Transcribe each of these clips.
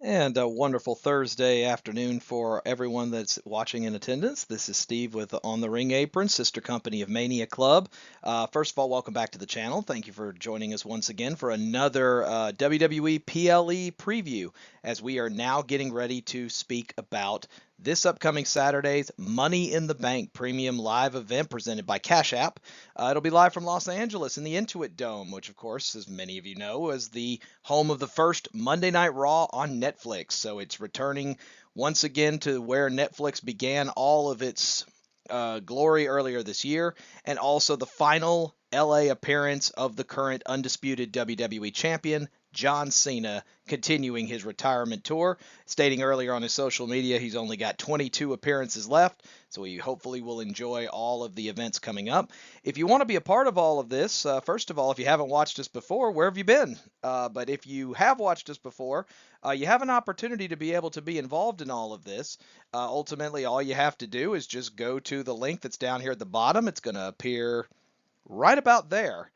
And a wonderful Thursday afternoon for everyone that's watching in attendance. This is Steve with On the Ring Apron, sister company of Mania Club. First of all, welcome back to the channel. Thank you for joining us once again for another WWE PLE preview, as we are now getting ready to speak about this upcoming Saturday's Money in the Bank premium live event presented by Cash App. It'll be live from Los Angeles in the Intuit Dome, which, of course, as many of you know, is the home of the first Monday Night Raw on Netflix. So it's returning once again to where Netflix began all of its glory earlier this year, and also the final LA appearance of the current undisputed WWE champion, John Cena, continuing his retirement tour, stating earlier on his social media he's only got 22 appearances left, so we hopefully will enjoy all of the events coming up. If you want to be a part of all of this, first of all, if you haven't watched us before, where have you been? But if you have watched us before, you have an opportunity to be able to be involved in all of this. Ultimately, all you have to do is just go to the link that's down here at the bottom. It's going to appear right about there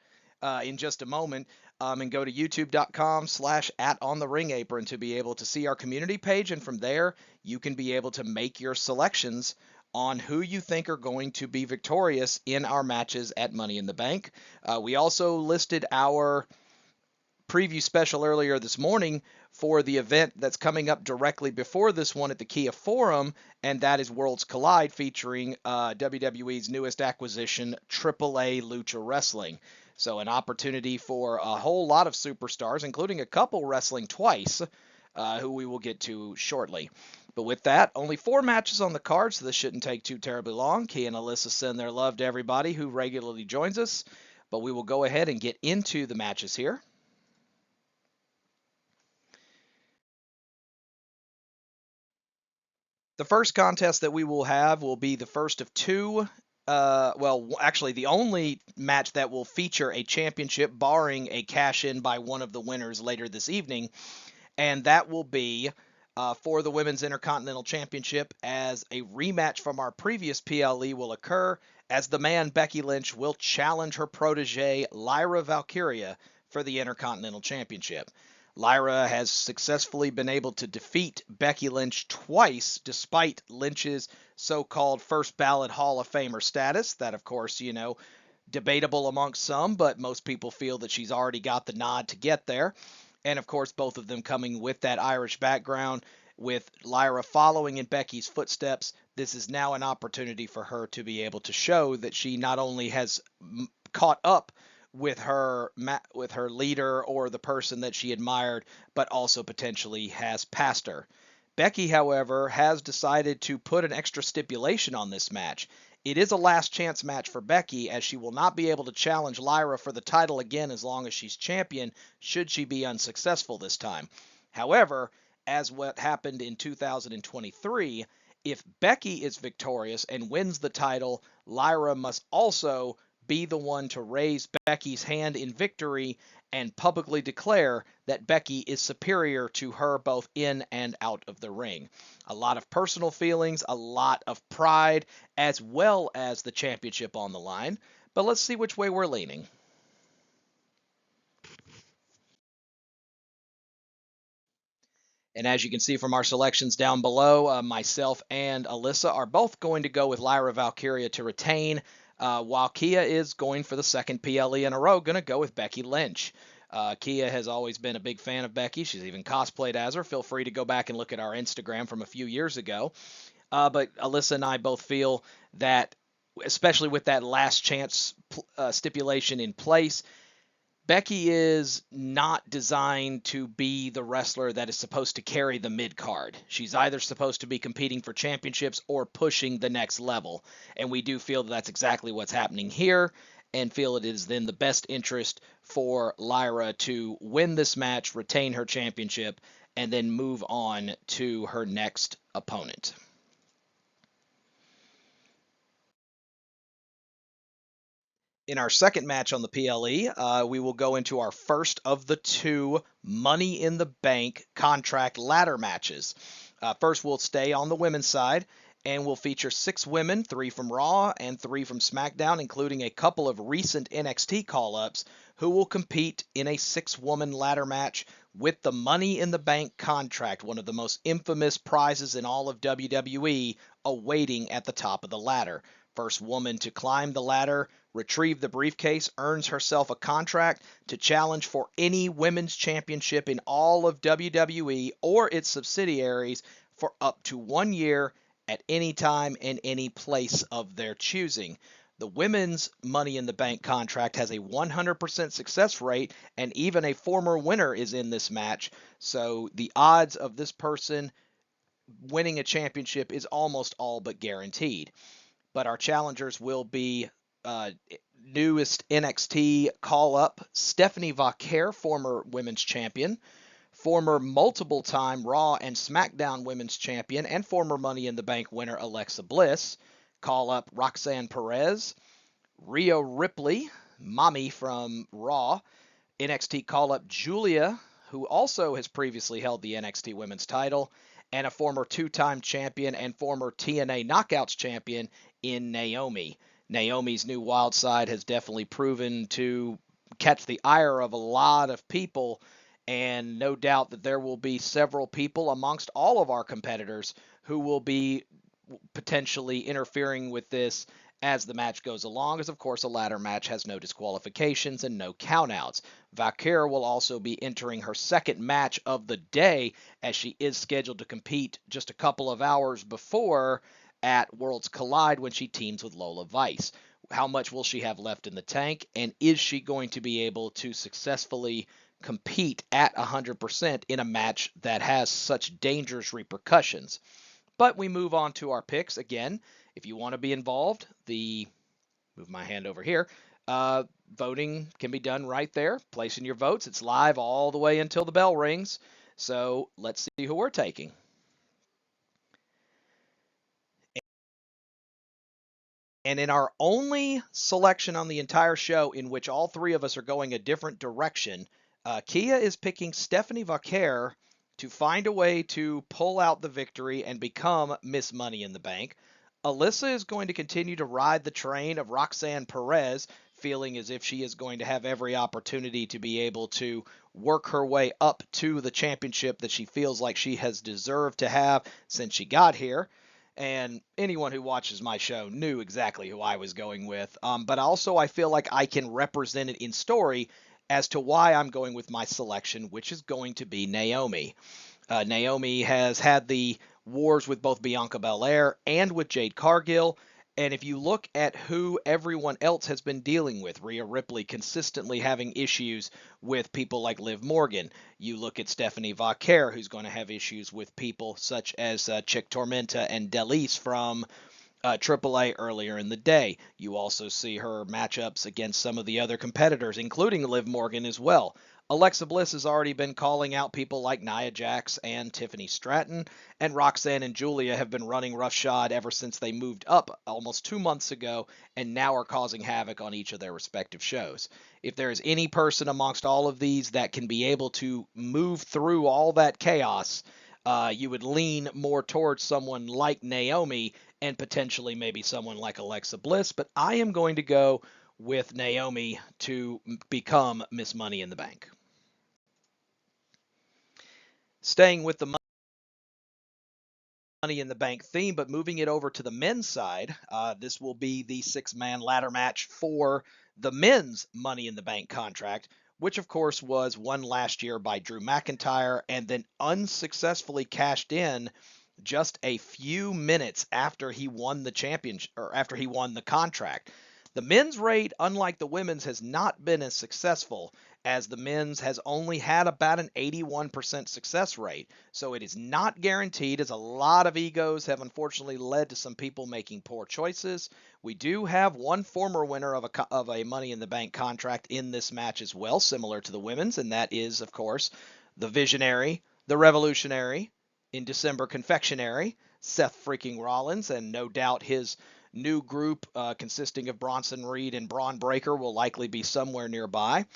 in just a moment. And go to youtube.com/@ontheringapron to be able to see our community page. And from there, you can be able to make your selections on who you think are going to be victorious in our matches at Money in the Bank. We also listed our preview special earlier this morning for the event that's coming up directly before this one at the Kia Forum, and that is Worlds Collide, featuring WWE's newest acquisition, AAA Lucha Wrestling. So an opportunity for a whole lot of superstars, including a couple wrestling twice, who we will get to shortly. But with that, only 4 matches on the card, so this shouldn't take too terribly long. Kia and Alyssa send their love to everybody who regularly joins us, but we will go ahead and get into the matches here. The first contest that we will have will be the first of 2. Actually, the only match that will feature a championship, barring a cash-in by one of the winners later this evening, and that will be for the Women's Intercontinental Championship, as a rematch from our previous PLE will occur, as the man Becky Lynch will challenge her protege Lyra Valkyria for the Intercontinental Championship. Lyra has successfully been able to defeat Becky Lynch twice, despite Lynch's so-called first ballot Hall of Famer status. That, of course, debatable amongst some, but most people feel that she's already got the nod to get there. And, of course, both of them coming with that Irish background. With Lyra following in Becky's footsteps, this is now an opportunity for her to be able to show that she not only has caught up with her leader or the person that she admired, but also potentially has passed her. Becky, however, has decided to put an extra stipulation on this match. It is a last chance match for Becky, as she will not be able to challenge Lyra for the title again as long as she's champion, should she be unsuccessful this time. However, as what happened in 2023, if Becky is victorious and wins the title, Lyra must also be the one to raise Becky's hand in victory and publicly declare that Becky is superior to her both in and out of the ring. A lot of personal feelings, a lot of pride, as well as the championship on the line. But let's see which way we're leaning. And as you can see from our selections down below, myself and Alyssa are both going to go with Lyra Valkyria to retain, while Kia is going for the second PLE in a row, going to go with Becky Lynch. Kia has always been a big fan of Becky. She's even cosplayed as her. Feel free to go back and look at our Instagram from a few years ago. But Alyssa and I both feel that, especially with that last chance stipulation in place, Becky is not designed to be the wrestler that is supposed to carry the mid-card. She's either supposed to be competing for championships or pushing the next level. And we do feel that that's exactly what's happening here, and feel it is in the best interest for Lyra to win this match, retain her championship, and then move on to her next opponent. In our second match on the PLE, we will go into our first of the 2 Money in the Bank contract ladder matches. First, we'll stay on the women's side, and will feature 6 women, 3 from Raw and 3 from SmackDown, including a couple of recent NXT call-ups, who will compete in a 6-woman ladder match with the Money in the Bank contract, one of the most infamous prizes in all of WWE, awaiting at the top of the ladder. First woman to climb the ladder, retrieve the briefcase, earns herself a contract to challenge for any women's championship in all of WWE or its subsidiaries for up to 1 year at any time and any place of their choosing. The women's Money in the Bank contract has a 100% success rate, and even a former winner is in this match. So the odds of this person winning a championship is almost all but guaranteed. But our challengers will be newest NXT call-up Stephanie Vaquer, former women's champion, former multiple-time Raw and SmackDown women's champion, and former Money in the Bank winner Alexa Bliss, call-up Roxanne Perez, Rhea Ripley, Mommy from Raw, NXT call-up Giulia, who also has previously held the NXT women's title, and a former 2-time champion and former TNA Knockouts champion in Naomi. Naomi's new wild side has definitely proven to catch the ire of a lot of people, and no doubt that there will be several people amongst all of our competitors who will be potentially interfering with this as the match goes along, as of course a ladder match has no disqualifications and no countouts. Vaquer will also be entering her second match of the day, as she is scheduled to compete just a couple of hours before at Worlds Collide when she teams with Lola Vice. How much will she have left in the tank, and is she going to be able to successfully compete at 100% in a match that has such dangerous repercussions? But we move on to our picks. Again, if you want to be involved, move my hand over here, voting can be done right there. Placing your votes. It's live all the way until the bell rings. So let's see who we're taking. And in our only selection on the entire show in which all 3 of us are going a different direction, Kia is picking Stephanie Vaquer to find a way to pull out the victory and become Miss Money in the Bank. Alyssa is going to continue to ride the train of Roxanne Perez, feeling as if she is going to have every opportunity to be able to work her way up to the championship that she feels like she has deserved to have since she got here. And anyone who watches my show knew exactly who I was going with. But also I feel like I can represent it in story as to why I'm going with my selection, which is going to be Naomi. Naomi has had the wars with both Bianca Belair and with Jade Cargill. And if you look at who everyone else has been dealing with, Rhea Ripley consistently having issues with people like Liv Morgan. You look at Stephanie Vaquer, who's going to have issues with people such as Chick Tormenta and Delice from AAA earlier in the day. You also see her matchups against some of the other competitors, including Liv Morgan as well. Alexa Bliss has already been calling out people like Nia Jax and Tiffany Stratton, and Roxanne and Giulia have been running roughshod ever since they moved up almost 2 months ago, and now are causing havoc on each of their respective shows. If there is any person amongst all of these that can be able to move through all that chaos, you would lean more towards someone like Naomi and potentially maybe someone like Alexa Bliss, but I am going to go with Naomi to become Miss Money in the Bank. Staying with the Money in the Bank theme, but moving it over to the men's side, this will be the 6-man ladder match for the men's Money in the Bank contract, which of course was won last year by Drew McIntyre and then unsuccessfully cashed in just a few minutes after he won the championship, or after he won the contract. The men's raid, unlike the women's, has not been as successful, as the men's has only had about an 81% success rate. So it is not guaranteed, as a lot of egos have unfortunately led to some people making poor choices. We do have one former winner of a Money in the Bank contract in this match as well, similar to the women's, and that is, of course, the visionary, the revolutionary, in December confectionery, Seth freaking Rollins, and no doubt his new group consisting of Bronson Reed and Braun Breaker will likely be somewhere nearby.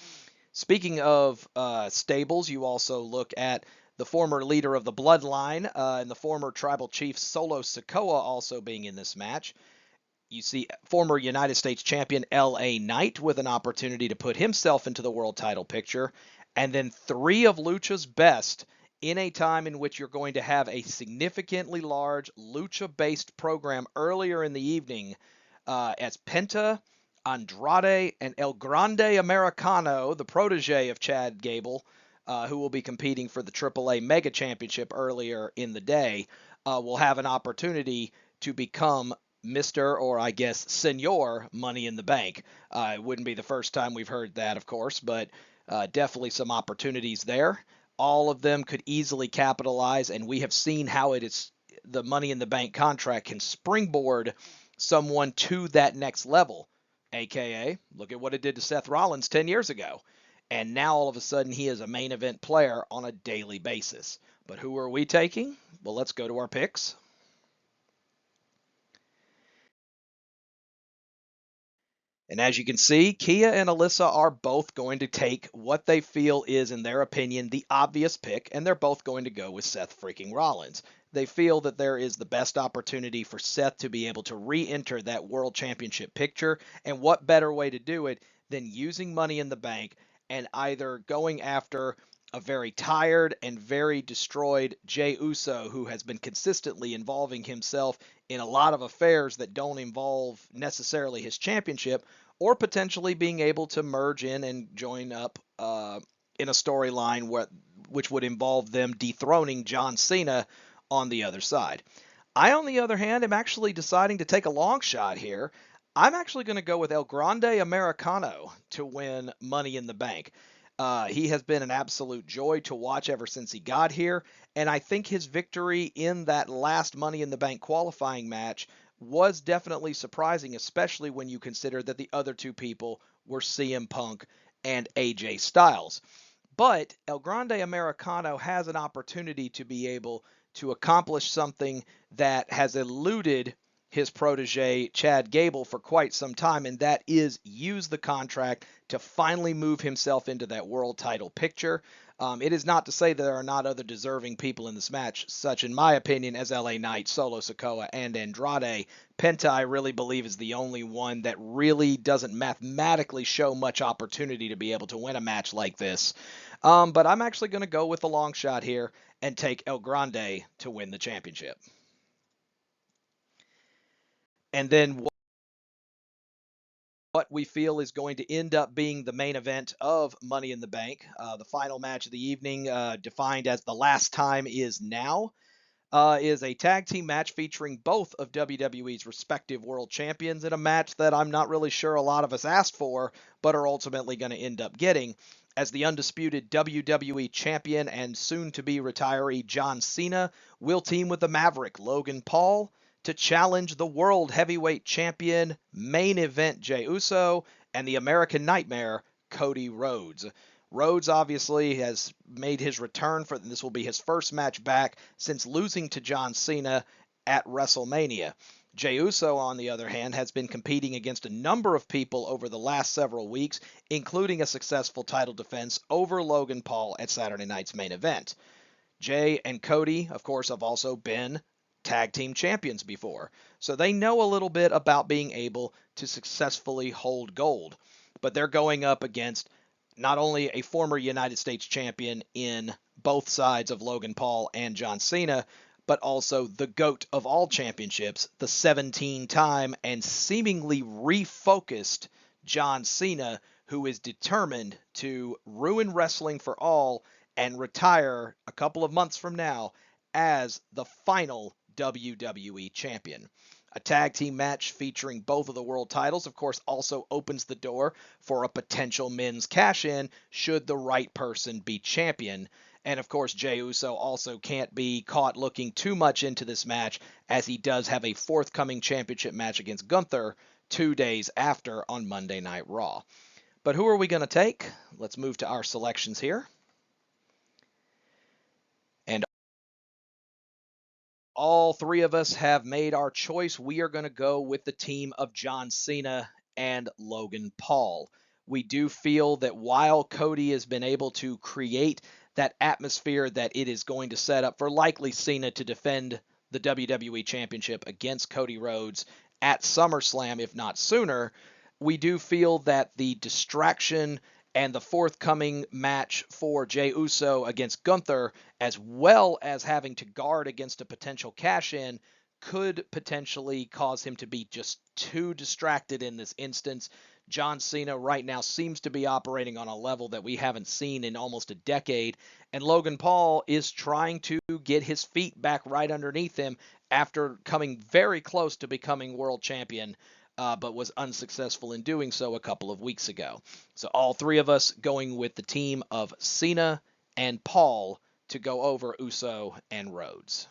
Speaking of stables, you also look at the former leader of the Bloodline and the former Tribal Chief Solo Sikoa also being in this match. You see former United States Champion LA Knight with an opportunity to put himself into the world title picture. And then 3 of Lucha's best in a time in which you're going to have a significantly large Lucha-based program earlier in the evening as Penta, Andrade, and El Grande Americano, the protege of Chad Gable, who will be competing for the AAA Mega Championship earlier in the day, will have an opportunity to become Mr. or I guess Senor Money in the Bank. It wouldn't be the first time we've heard that, of course, but definitely some opportunities there. All of them could easily capitalize, and we have seen how it is the Money in the Bank contract can springboard someone to that next level. AKA, look at what it did to Seth Rollins 10 years ago. And now all of a sudden he is a main event player on a daily basis. But who are we taking? Well, let's go to our picks. And as you can see, Kia and Alyssa are both going to take what they feel is, in their opinion, the obvious pick, and they're both going to go with Seth freaking Rollins. They feel that there is the best opportunity for Seth to be able to re-enter that World Championship picture, and what better way to do it than using Money in the Bank and either going after a very tired and very destroyed Jey Uso, who has been consistently involving himself in a lot of affairs that don't involve necessarily his championship, or potentially being able to merge in and join up in a storyline which would involve them dethroning John Cena on the other side. I, on the other hand, am actually deciding to take a long shot here. I'm actually going to go with El Grande Americano to win Money in the Bank. He has been an absolute joy to watch ever since he got here, and I think his victory in that last Money in the Bank qualifying match was definitely surprising, especially when you consider that the other 2 people were CM Punk and AJ Styles. But El Grande Americano has an opportunity to be able to accomplish something that has eluded his protege Chad Gable for quite some time, and that is use the contract to finally move himself into that world title picture. It is not to say that there are not other deserving people in this match, such in my opinion as LA Knight, Solo Sikoa, and Andrade. Penta, I really believe, is the only one that really doesn't mathematically show much opportunity to be able to win a match like this. But I'm actually going to go with the long shot here and take El Grande to win the championship. And then what we feel is going to end up being the main event of Money in the Bank, the final match of the evening, defined as The Last Time Is Now, is a tag team match featuring both of WWE's respective world champions in a match that I'm not really sure a lot of us asked for, but are ultimately going to end up getting, as the undisputed WWE champion and soon-to-be retiree John Cena will team with the Maverick Logan Paul to challenge the World Heavyweight Champion main event Jey Uso and the American Nightmare Cody Rhodes. Rhodes obviously has made his return for this will be his first match back since losing to John Cena at WrestleMania. Jey Uso, on the other hand, has been competing against a number of people over the last several weeks, including a successful title defense over Logan Paul at Saturday night's main event. Jey and Cody, of course, have also been tag team champions before, so they know a little bit about being able to successfully hold gold. But they're going up against not only a former United States champion in both sides of Logan Paul and John Cena, but also the GOAT of all championships, the 17-time and seemingly refocused John Cena, who is determined to ruin wrestling for all and retire a couple of months from now as the final WWE champion. A tag team match featuring both of the world titles, of course, also opens the door for a potential men's cash-in should the right person be champion. And of course, Jey Uso also can't be caught looking too much into this match, as he does have a forthcoming championship match against Gunther 2 days after on Monday Night Raw. But who are we going to take? Let's move to our selections here. And all 3 of us have made our choice. We are going to go with the team of John Cena and Logan Paul. We do feel that while Cody has been able to create that atmosphere that it is going to set up for likely Cena to defend the WWE Championship against Cody Rhodes at SummerSlam, if not sooner. We do feel that the distraction and the forthcoming match for Jey Uso against Gunther, as well as having to guard against a potential cash-in, could potentially cause him to be just too distracted in this instance. John Cena right now seems to be operating on a level that we haven't seen in almost a decade, and Logan Paul is trying to get his feet back right underneath him after coming very close to becoming world champion, but was unsuccessful in doing so a couple of weeks ago. So all three of us going with the team of Cena and Paul to go over Uso and Rhodes.